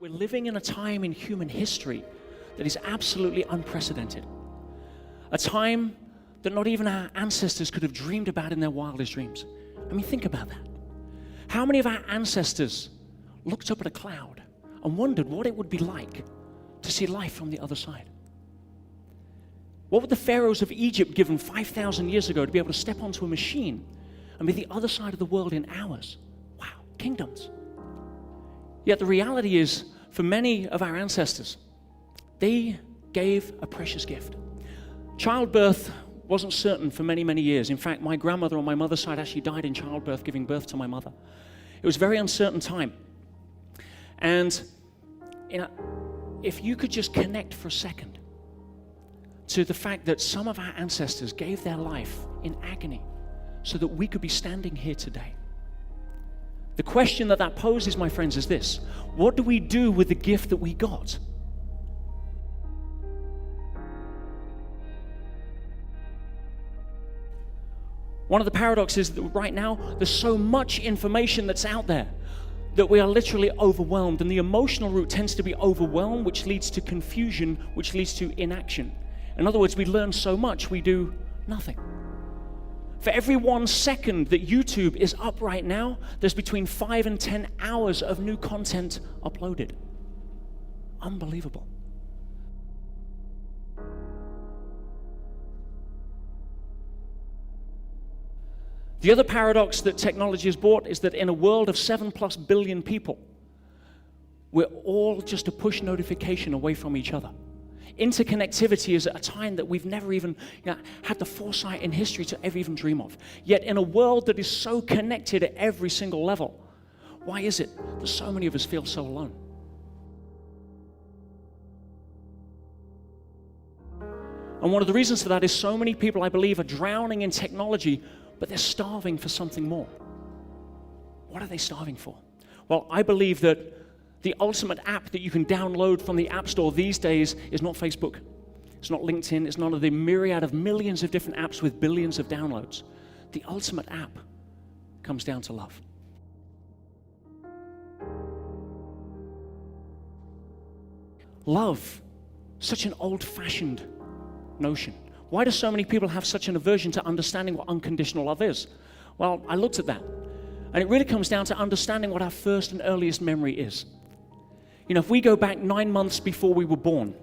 We're living in a time in human history that is absolutely unprecedented. A time that not even our ancestors could have dreamed about in their wildest dreams. I mean, think about that. How many of our ancestors looked up at a cloud and wondered what it would be like to see life from the other side? What would the pharaohs of Egypt given 5,000 years ago to be able to step onto a machine and be the other side of the world in hours? Wow, kingdoms. Yet the reality is, for many of our ancestors, they gave a precious gift. Childbirth wasn't certain for many, many years. In fact, my grandmother on my mother's side actually died in childbirth, giving birth to my mother. It was a very uncertain time. And if you could just connect for a second to the fact that some of our ancestors gave their life in agony so that we could be standing here today. The question that poses, my friends, is this: what do we do with the gift that we got? One of the paradoxes is that right now, there's so much information that's out there that we are literally overwhelmed, and the emotional route tends to be overwhelmed, which leads to confusion, which leads to inaction. In other words, we learn so much, we do nothing. For every 1 second that YouTube is up right now, there's between 5 and 10 hours of new content uploaded. Unbelievable. The other paradox that technology has brought is that in a world of 7+ billion people, we're all just a push notification away from each other. Interconnectivity is at a time that we've never even had the foresight in history to ever even dream of. Yet in a world that is so connected at every single level, why is it that so many of us feel so alone? And one of the reasons for that is so many people, I believe, are drowning in technology, but they're starving for something more. What are they starving for? Well, I believe that the ultimate app that you can download from the App Store these days is not Facebook. It's not LinkedIn. It's none of the myriad of millions of different apps with billions of downloads. The ultimate app comes down to love. Love, such an old-fashioned notion. Why do so many people have such an aversion to understanding what unconditional love is? Well, I looked at that, and it really comes down to understanding what our first and earliest memory is. You know, if we go back 9 months before we were born,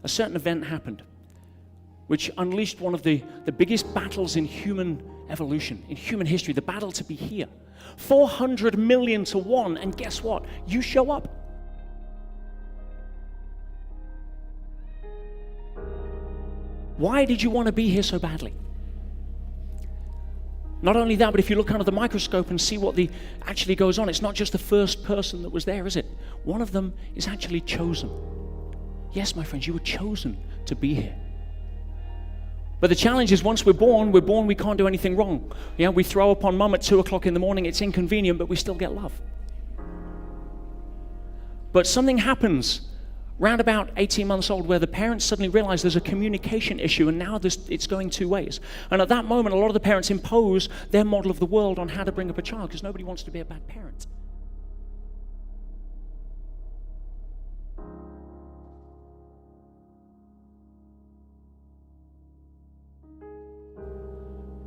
a certain event happened, which unleashed one of the biggest battles in human evolution, in human history, the battle to be here. 400 million to 1, and guess what? You show up. Why did you want to be here so badly? Not only that, but if you look under the microscope and see what actually goes on, it's not just the first person that was there, is it? One of them is actually chosen. Yes, my friends, you were chosen to be here. But the challenge is once we're born, we can't do anything wrong. Yeah, we throw up on mum at 2 o'clock in the morning, it's inconvenient, but we still get love. But something happens round about 18 months old where the parents suddenly realize there's a communication issue, and now it's going 2 ways. And at that moment, a lot of the parents impose their model of the world on how to bring up a child because nobody wants to be a bad parent.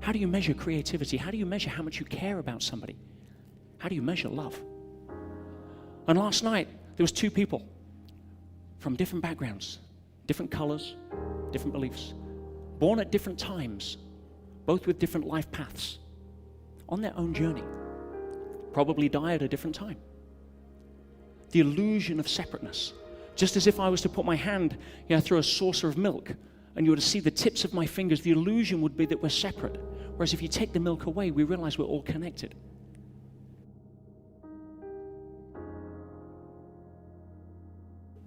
How do you measure creativity? How do you measure how much you care about somebody? How do you measure love? And last night, there was 2 people from different backgrounds, different colors, different beliefs, born at different times, both with different life paths, on their own journey, probably die at a different time. The illusion of separateness, just as if I was to put my hand through a saucer of milk and you were to see the tips of my fingers, the illusion would be that we're separate. Whereas if you take the milk away, we realize we're all connected.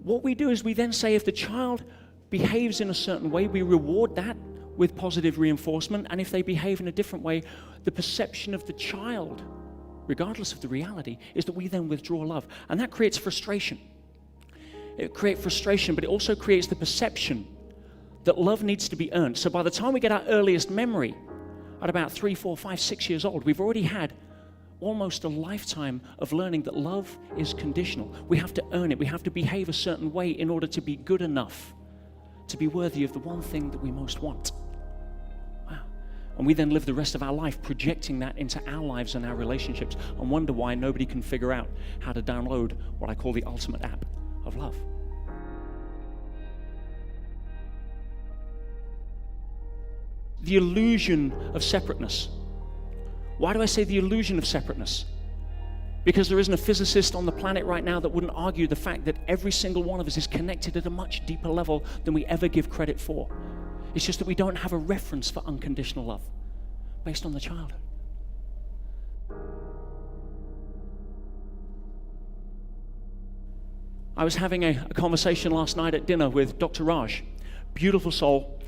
What we do is we then say if the child behaves in a certain way, we reward that with positive reinforcement, and if they behave in a different way, the perception of the child, regardless of the reality, is that we then withdraw love. And that creates frustration. It creates frustration, but it also creates the perception that love needs to be earned. So by the time we get our earliest memory, at about 3, 4, 5, 6 years old, we've already had almost a lifetime of learning that love is conditional. We have to earn it. We have to behave a certain way in order to be good enough to be worthy of the one thing that we most want. Wow. And we then live the rest of our life projecting that into our lives and our relationships and wonder why nobody can figure out how to download what I call the ultimate app of love. The illusion of separateness. Why do I say the illusion of separateness? Because there isn't a physicist on the planet right now that wouldn't argue the fact that every single one of us is connected at a much deeper level than we ever give credit for. It's just that we don't have a reference for unconditional love based on the childhood. I was having a conversation last night at dinner with Dr. Raj, beautiful soul.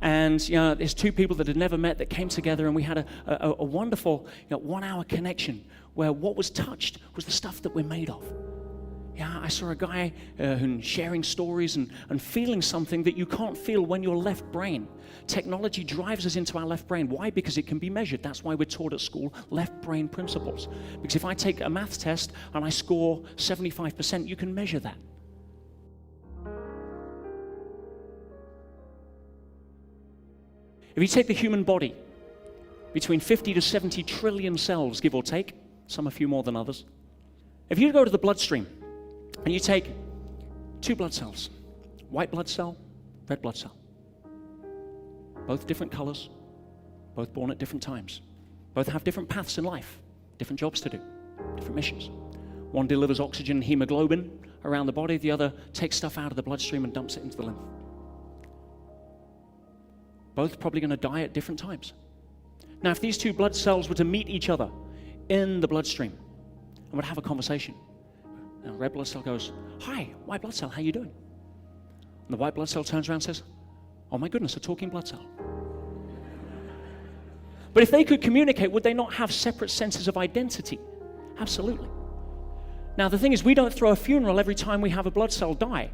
And there's two people that had never met that came together, and we had a wonderful 1 hour connection where what was touched was the stuff that we're made of. Yeah, I saw a guy who's sharing stories and feeling something that you can't feel when you're left brain. Technology drives us into our left brain. Why? Because it can be measured. That's why we're taught at school left brain principles. Because if I take a math test and I score 75%, you can measure that. If you take the human body, between 50 to 70 trillion cells, give or take, some a few more than others. If you go to the bloodstream and you take 2 blood cells, white blood cell, red blood cell, both different colors, both born at different times, both have different paths in life, different jobs to do, different missions. One delivers oxygen and hemoglobin around the body, the other takes stuff out of the bloodstream and dumps it into the lymph. Both probably going to die at different times. Now, if these 2 blood cells were to meet each other in the bloodstream and would have a conversation, and red blood cell goes, "Hi, white blood cell, how you doing?" And the white blood cell turns around and says, "Oh my goodness, a talking blood cell." But if they could communicate, would they not have separate senses of identity? Absolutely. Now, the thing is, we don't throw a funeral every time we have a blood cell die.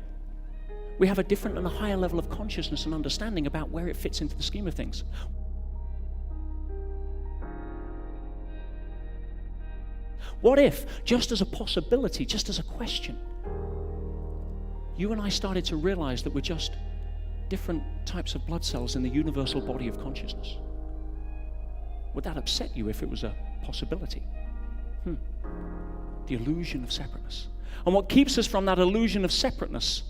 We have a different and a higher level of consciousness and understanding about where it fits into the scheme of things. What if, just as a possibility, just as a question, you and I started to realize that we're just different types of blood cells in the universal body of consciousness? Would that upset you if it was a possibility? The illusion of separateness. And what keeps us from that illusion of separateness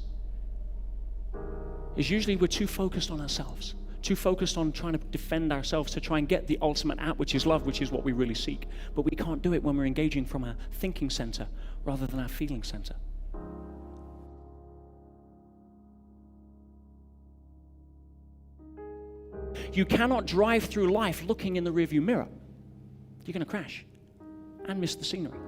is usually we're too focused on ourselves, too focused on trying to defend ourselves to try and get the ultimate app, which is love, which is what we really seek. But we can't do it when we're engaging from our thinking center rather than our feeling center. You cannot drive through life looking in the rearview mirror. You're going to crash and miss the scenery.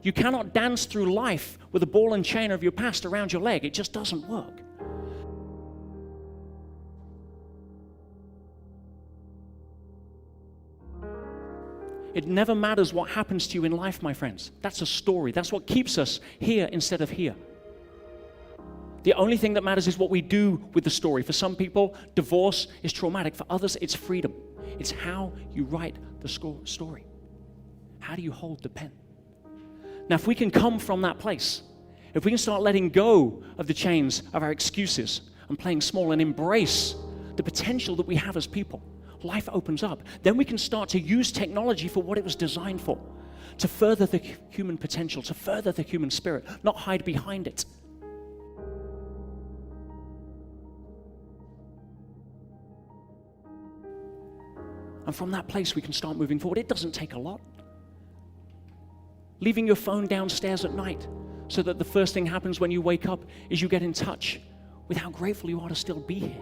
You cannot dance through life with a ball and chain of your past around your leg. It just doesn't work. It never matters what happens to you in life, my friends. That's a story. That's what keeps us here instead of here. The only thing that matters is what we do with the story. For some people, divorce is traumatic. For others, it's freedom. It's how you write the story. How do you hold the pen? Now, if we can come from that place, if we can start letting go of the chains of our excuses and playing small and embrace the potential that we have as people, life opens up. Then we can start to use technology for what it was designed for, to further the human potential, to further the human spirit, not hide behind it. And from that place, we can start moving forward. It doesn't take a lot. Leaving your phone downstairs at night so that the first thing happens when you wake up is you get in touch with how grateful you are to still be here,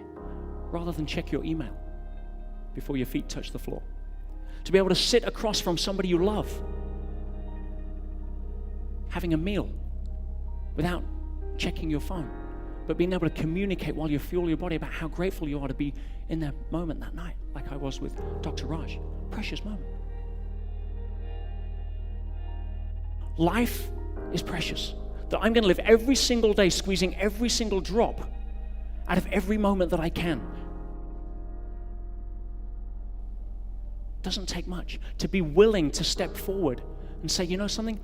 rather than check your email before your feet touch the floor. To be able to sit across from somebody you love, having a meal without checking your phone, but being able to communicate while you fuel your body about how grateful you are to be in that moment that night, like I was with Dr. Raj. Precious moment. Life is precious. That I'm going to live every single day squeezing every single drop out of every moment that I can. Doesn't take much. To be willing to step forward and say, you know something?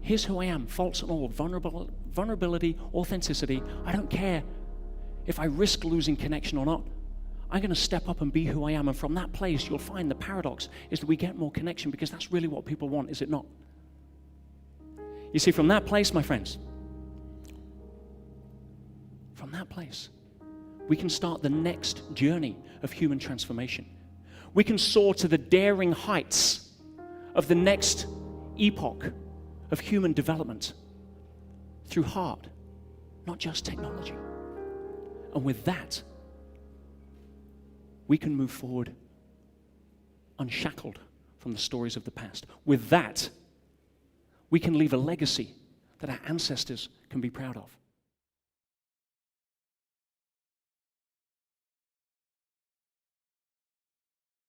Here's who I am, faults and all, vulnerability, authenticity. I don't care if I risk losing connection or not. I'm going to step up and be who I am. And from that place, you'll find the paradox is that we get more connection because that's really what people want, is it not? You see, from that place, my friends, from that place, we can start the next journey of human transformation. We can soar to the daring heights of the next epoch of human development through heart, not just technology. And with that, we can move forward unshackled from the stories of the past. With that, we can leave a legacy that our ancestors can be proud of.